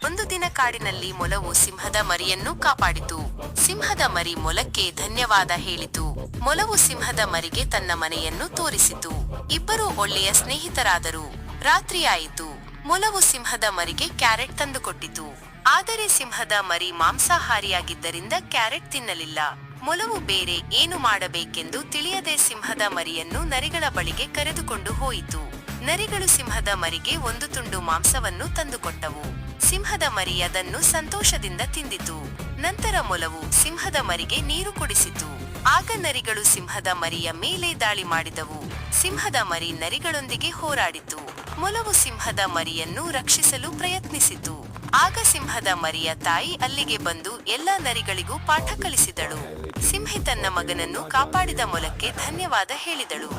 ಒಂದು ದಿನ ಕಾಡಿನಲ್ಲಿ ಮೊಲವು ಸಿಂಹದ ಮರಿಯನ್ನು ಕಾಪಾಡಿತು. ಸಿಂಹದ ಮರಿ ಮೊಲಕ್ಕೆ ಧನ್ಯವಾದ ಹೇಳಿತು. ಮೊಲವು ಸಿಂಹದ ಮರಿಗೆ ತನ್ನ ಮನೆಯನ್ನು ತೋರಿಸಿತು. ಇಬ್ಬರೂ ಒಳ್ಳೆಯ ಸ್ನೇಹಿತರಾದರು. ರಾತ್ರಿಯಾಯಿತು. ಮೊಲವು ಸಿಂಹದ ಮರಿಗೆ ಕ್ಯಾರೆಟ್ ತಂದುಕೊಟ್ಟಿತು. ಆದರೆ ಸಿಂಹದ ಮರಿ ಮಾಂಸಾಹಾರಿಯಾಗಿದ್ದರಿಂದ ಕ್ಯಾರೆಟ್ ತಿನ್ನಲಿಲ್ಲ. ಮೊಲವು ಬೇರೆ ಏನು ಮಾಡಬೇಕೆಂದು ತಿಳಿಯದೆ ಸಿಂಹದ ಮರಿಯನ್ನು ನರಿಗಳ ಬಳಿಗೆ ಕರೆದುಕೊಂಡು ಹೋಯಿತು. ನರಿಗಳು ಸಿಂಹದ ಮರಿಗೆ ಒಂದು ತುಂಡು ಮಾಂಸವನ್ನು ತಂದುಕೊಟ್ಟವು. ಸಿಂಹದ ಮರಿ ಅದನ್ನು ಸಂತೋಷದಿಂದ ತಿಂದಿತು. ನಂತರ ಮೊಲವು ಸಿಂಹದ ಮರಿಗೆ ನೀರು ಕುಡಿಸಿತು. ಆಗ ನರಿಗಳು ಸಿಂಹದ ಮರಿಯ ಮೇಲೆ ದಾಳಿ ಮಾಡಿದವು. ಸಿಂಹದ ಮರಿ ನರಿಗಳೊಂದಿಗೆ ಹೋರಾಡಿತು. ಮೊಲವು ಸಿಂಹದ ಮರಿಯನ್ನು ರಕ್ಷಿಸಲು ಪ್ರಯತ್ನಿಸಿತು. ಆಗ ಸಿಂಹದ ಮರಿಯ ತಾಯಿ ಅಲ್ಲಿಗೆ ಬಂದು ಎಲ್ಲ ನರಿಗಳಿಗೂ ಪಾಠ ಕಲಿಸಿದಳು. ಸಿಂಹಿ ತನ್ನ ಮಗನನ್ನು ಕಾಪಾಡಿದ ಮೊಲಕ್ಕೆ ಧನ್ಯವಾದ ಹೇಳಿದಳು.